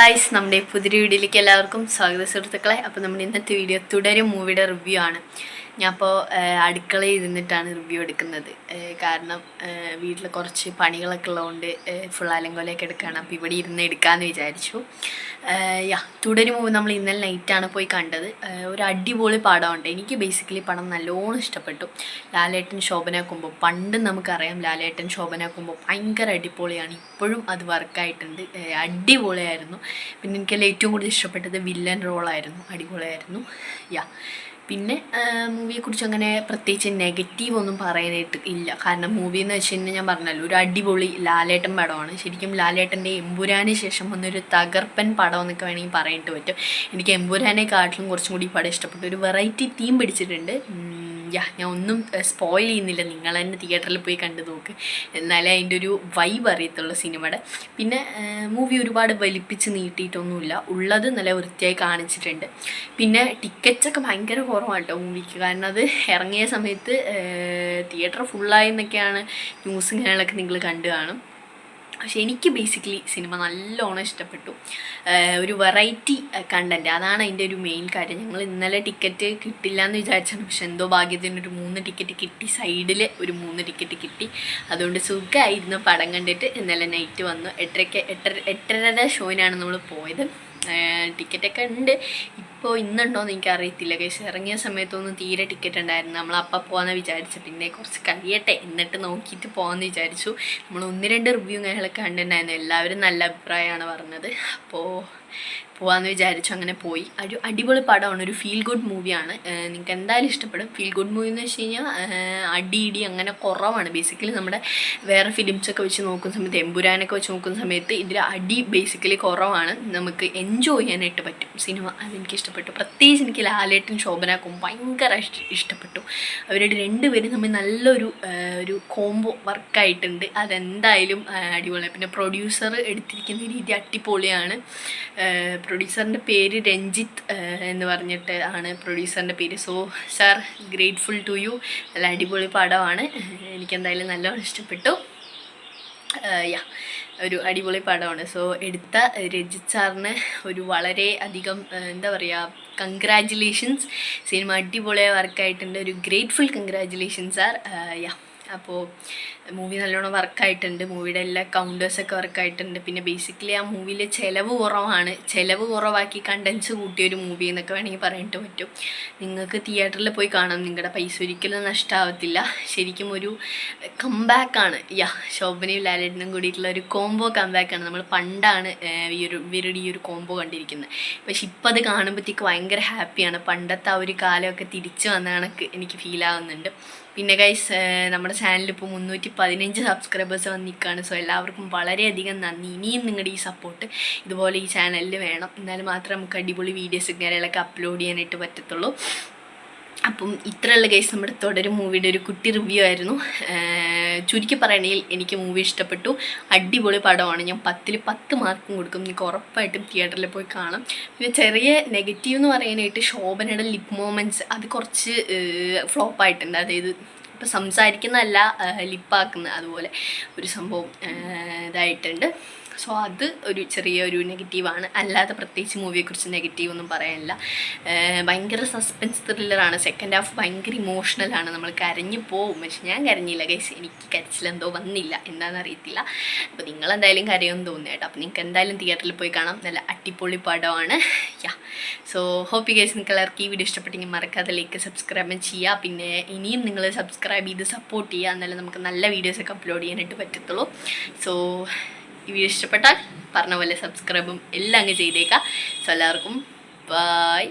Guys, നമ്മുടെ പുതിയ വീഡിയോയിലേക്ക് എല്ലാവർക്കും സ്വാഗത സുഹൃത്തുക്കളെ. അപ്പോൾ നമ്മുടെ ഇന്നത്തെ വീഡിയോ തുടരും മൂവിയുടെ റിവ്യൂ ആണ്. ഞാനിപ്പോൾ അടുക്കളയിൽ ഇരുന്നിട്ടാണ് റിവ്യൂ എടുക്കുന്നത്. കാരണം വീട്ടിൽ കുറച്ച് പണികളൊക്കെ ഉള്ളതുകൊണ്ട് ഫുൾ അലങ്കോലയൊക്കെ എടുക്കുകയാണ്. അപ്പോൾ ഇവിടെ ഇരുന്ന് എടുക്കാമെന്ന് വിചാരിച്ചു. തുടരും മൂവി നമ്മൾ ഇന്നലെ നൈറ്റാണ് പോയി കണ്ടത്. ഒരു അടിപൊളി പടമുണ്ട്. എനിക്ക് ബേസിക്കലി പടം നല്ലോണം ഇഷ്ടപ്പെട്ടു. ലാലേട്ടൻ ശോഭന കുമ്പോ, പണ്ട് നമുക്കറിയാം ലാലേട്ടൻ ശോഭന കുമ്പോ ഭയങ്കര അടിപൊളിയാണ്. ഇപ്പോഴും അത് വർക്കായിട്ടുണ്ട്. അടിപൊളിയായിരുന്നു. പിന്നെ എനിക്കെല്ലാം ഏറ്റവും കൂടുതൽ ഇഷ്ടപ്പെട്ടത് വില്ലൻ റോളായിരുന്നു. അടിപൊളിയായിരുന്നു. പിന്നെ മൂവിയെക്കുറിച്ച് അങ്ങനെ പ്രത്യേകിച്ച് നെഗറ്റീവ് ഒന്നും പറയാനായിട്ട് ഇല്ല. കാരണം മൂവി എന്ന് വെച്ച് കഴിഞ്ഞാൽ ഞാൻ പറഞ്ഞല്ലോ, ഒരു അടിപൊളി ലാലേട്ടൻ പടമാണ്. ശരിക്കും ലാലേട്ടൻ്റെ എമ്പുരാന് ശേഷം വന്നൊരു തകർപ്പൻ പടം എന്നൊക്കെ വേണമെങ്കിൽ പറയാനായിട്ട് പറ്റും. എനിക്ക് എമ്പുരാനെക്കാട്ടിലും കുറച്ചും കൂടി പടം ഇഷ്ടപ്പെട്ടു. ഒരു വെറൈറ്റി തീം പിടിച്ചിട്ടുണ്ട്. ഞാൻ ഒന്നും സ്പോയിൽ ചെയ്യുന്നില്ല, നിങ്ങൾ തന്നെ തിയേറ്ററിൽ പോയി കണ്ടു നോക്ക്, എന്നാലേ അതിൻ്റെ ഒരു വൈബ് അറിയത്തുള്ളൂ സിനിമയുടെ. പിന്നെ മൂവി ഒരുപാട് വലിപ്പിച്ച് നീട്ടിയിട്ടൊന്നുമില്ല, ഉള്ളത് നല്ല വൃത്തിയായി കാണിച്ചിട്ടുണ്ട്. പിന്നെ ടിക്കറ്റ്സൊക്കെ ഭയങ്കര കുറവാണ് കേട്ടോ മൂവിക്ക്. കാരണം അത് ഇറങ്ങിയ സമയത്ത് തിയേറ്റർ ഫുള്ളായി എന്നൊക്കെയാണ് ന്യൂസും കാര്യങ്ങളൊക്കെ നിങ്ങൾ കണ്ടു കാണും. പക്ഷെ എനിക്ക് ബേസിക്കലി സിനിമ നല്ലോണം ഇഷ്ടപ്പെട്ടു. ഒരു വെറൈറ്റി കണ്ടൻറ്റ്, അതാണ് അതിൻ്റെ ഒരു മെയിൻ കാര്യം. ഞങ്ങൾ ഇന്നലെ ടിക്കറ്റ് കിട്ടില്ല എന്ന് വിചാരിച്ചാണ്, പക്ഷെ എന്തോ ഭാഗ്യത്തിനൊരു 3 ടിക്കറ്റ് കിട്ടി. സൈഡിൽ ഒരു 3 ടിക്കറ്റ് കിട്ടി. അതുകൊണ്ട് സുഖമായിരുന്നു പടം കണ്ടിട്ട്. ഇന്നലെ നൈറ്റ് വന്നു. 8:30 ഷോയിനാണ് നമ്മൾ പോയത്. ടിക്കറ്റൊക്കെ ഉണ്ട്. ഇപ്പോൾ ഇന്നുണ്ടോയെന്ന് എനിക്കറിയത്തില്ല. കേസ് ഇറങ്ങിയ സമയത്തൊന്നും തീരെ ടിക്കറ്റ് ഉണ്ടായിരുന്നു. നമ്മളപ്പം പോകാമെന്ന് വിചാരിച്ചു. പിന്നെ കുറച്ച് കഴിയട്ടെ എന്നിട്ട് നോക്കിയിട്ട് പോകാമെന്ന് വിചാരിച്ചു. നമ്മൾ 1-2 റിവ്യൂ കാര്യങ്ങളൊക്കെ കണ്ടിട്ടുണ്ടായിരുന്നു. എല്ലാവരും നല്ല അഭിപ്രായമാണ് പറഞ്ഞത്. അപ്പോൾ പോകാമെന്ന് വിചാരിച്ചു. അങ്ങനെ പോയി. ഒരു അടിപൊളി പടമാണ്. ഒരു ഫീൽ ഗുഡ് മൂവിയാണ്. നിങ്ങൾക്ക് എന്തായാലും ഇഷ്ടപ്പെടും. ഫീൽ ഗുഡ് മൂവി എന്ന് വെച്ച് കഴിഞ്ഞാൽ അടി അങ്ങനെ കുറവാണ്. ബേസിക്കലി നമ്മുടെ വേറെ ഫിലിംസൊക്കെ വെച്ച് നോക്കുന്ന സമയത്ത്, എമ്പുരാനൊക്കെ വെച്ച് നോക്കുന്ന സമയത്ത് ഇതിൽ അടി ബേസിക്കലി കുറവാണ്. നമുക്ക് എൻജോയ് ചെയ്യാനായിട്ട് പറ്റും സിനിമ. അതെനിക്ക് ഇഷ്ടപ്പെട്ടു. പ്രത്യേകിച്ച് എനിക്ക് ലാലേട്ടൻ ശോഭനാക്കും ഭയങ്കര ഇഷ്ടപ്പെട്ടു. അവരുടെ രണ്ടുപേരും തമ്മിൽ നല്ലൊരു കോംബോ വർക്കായിട്ടുണ്ട്. അതെന്തായാലും അടിപൊളിയാണ്. പിന്നെ പ്രൊഡ്യൂസർ എടുത്തിരിക്കുന്ന രീതി അടിപൊളിയാണ്. പ്രൊഡ്യൂസറിൻ്റെ പേര് രഞ്ജിത്ത് എന്ന് പറഞ്ഞിട്ട് ആണ് പ്രൊഡ്യൂസറിൻ്റെ പേര്. So sir, grateful to you. നല്ല അടിപൊളി പടമാണ്. എനിക്കെന്തായാലും നല്ലോണം ഇഷ്ടപ്പെട്ടു. ഒരു അടിപൊളി പടമാണ്. സോ എടുത്ത രഞ്ജിത്ത് സാറിന് ഒരു വളരെ അധികം എന്താ പറയുക, കൺഗ്രാജുലേഷൻസ്. സിനിമ അടിപൊളിയായ വർക്കായിട്ടുണ്ട്. ഒരു ഗ്രേറ്റ്ഫുൾ കൺഗ്രാജുലേഷൻസ് സാർ. അപ്പോൾ മൂവി നല്ലോണം വർക്കായിട്ടുണ്ട്. മൂവിയുടെ എല്ലാ കൗണ്ടേഴ്സൊക്കെ വർക്കായിട്ടുണ്ട്. പിന്നെ ബേസിക്കലി ആ മൂവിയിൽ ചിലവ് കുറവാണ്. ചിലവ് കുറവാക്കി കണ്ടൻസ് കൂട്ടിയൊരു മൂവി എന്നൊക്കെ വേണമെങ്കിൽ പറയാനായിട്ട് പറ്റും. നിങ്ങൾക്ക് തിയേറ്ററിൽ പോയി കാണാം. നിങ്ങളുടെ പൈസ ഒരിക്കലും നഷ്ടമാവത്തില്ല. ശരിക്കും ഒരു കംബാക്കാണ്. ശോഭനയും ലാലേട്ടനും കൂടിയിട്ടുള്ള ഒരു കോംബോ കംബാക്കാണ്. നമ്മൾ പണ്ടാണ് ഇവരുടെ ഈ ഒരു കോംബോ കണ്ടിരിക്കുന്നത്. പക്ഷെ ഇപ്പം അത് കാണുമ്പോഴത്തേക്ക് ഭയങ്കര ഹാപ്പിയാണ്. പണ്ടത്തെ ആ ഒരു കാലമൊക്കെ തിരിച്ചു വന്ന കണക്ക് എനിക്ക് ഫീൽ ആവുന്നുണ്ട്. പിന്നെ ഗൈസ്, നമ്മുടെ ചാനലിൽ ഇപ്പോൾ 315 സബ്സ്ക്രൈബേഴ്സ് വന്ന് നിൽക്കുകയാണ്. സോ എല്ലാവർക്കും വളരെയധികം നന്ദി. ഇനിയും നിങ്ങളുടെ ഈ സപ്പോർട്ട് ഇതുപോലെ ഈ ചാനലിൽ വേണം. എന്നാലും മാത്രമേ നമുക്ക് അടിപൊളി വീഡിയോസ് കാര്യങ്ങളൊക്കെ അപ്ലോഡ് ചെയ്യാനായിട്ട് പറ്റത്തുള്ളൂ. അപ്പം ഇത്രയുള്ള കേസ് നമ്മുടെ തുടരും മൂവിയുടെ ഒരു കുട്ടി റിവ്യൂ ആയിരുന്നു. ചുരുക്കി പറയണമെങ്കിൽ എനിക്ക് മൂവി ഇഷ്ടപ്പെട്ടു. അടിപൊളി പടമാണ്. ഞാൻ 10ൽ 10 മാർക്കും കൊടുക്കും. നിങ്ങൾക്ക് ഉറപ്പായിട്ടും തിയേറ്ററിൽ പോയി കാണാം. പിന്നെ ചെറിയ നെഗറ്റീവ് എന്ന് പറയാനായിട്ട് ശോഭനയുടെ ലിപ് മൂമെൻറ്റ്സ് അത് കുറച്ച് ഫ്ലോപ്പായിട്ടുണ്ട്. അതായത് ഇപ്പോൾ സംസാരിക്കുന്നതല്ല ലിപ്പാക്കുന്നത്, അതുപോലെ ഒരു സംഭവം ഇതായിട്ടുണ്ട്. സോ അത് ഒരു ചെറിയൊരു നെഗറ്റീവാണ്. അല്ലാതെ പ്രത്യേകിച്ച് മൂവിയെക്കുറിച്ച് നെഗറ്റീവ് ഒന്നും പറയാനില്ല. ഭയങ്കര സസ്പെൻസ് ത്രില്ലറാണ്. സെക്കൻഡ് ഹാഫ് ഭയങ്കര ഇമോഷണലാണ്. നമ്മൾ കരഞ്ഞു പോവും. പക്ഷെ ഞാൻ കരഞ്ഞില്ല ഗൈസ്. എനിക്ക് കരച്ചിലെന്തോ വന്നില്ല, എന്താണെന്ന് അറിയത്തില്ല. അപ്പോൾ നിങ്ങളെന്തായാലും കരയൊന്നും തോന്നുന്നു കേട്ടോ. അപ്പോൾ നിങ്ങൾക്ക് എന്തായാലും തിയേറ്ററിൽ പോയി കാണാം. നല്ല അടിപൊളി പടമാണ്. സോ ഹോപ്പ് യു ഗൈസ്, നിങ്ങൾക്ക് എല്ലാവർക്കും ഈ വീഡിയോ ഇഷ്ടപ്പെട്ടെങ്കിൽ മറക്കാതെ ലൈക്ക് സബ്സ്ക്രൈബ് ചെയ്യുക. പിന്നെ ഇനിയും നിങ്ങൾ സബ്സ്ക്രൈബ് ചെയ്ത് സപ്പോർട്ട് ചെയ്യുക. എന്നാലും നമുക്ക് നല്ല വീഡിയോസൊക്കെ അപ്ലോഡ് ചെയ്യാനായിട്ട് പറ്റത്തുള്ളൂ. സോ ഈ വീഡിയോ ഇഷ്ടപ്പെട്ടാൽ പറഞ്ഞ പോലെ സബ്സ്ക്രൈബും എല്ലാം അങ്ങ് ചെയ്തേക്കാം. സോ എല്ലാവർക്കും ബൈ.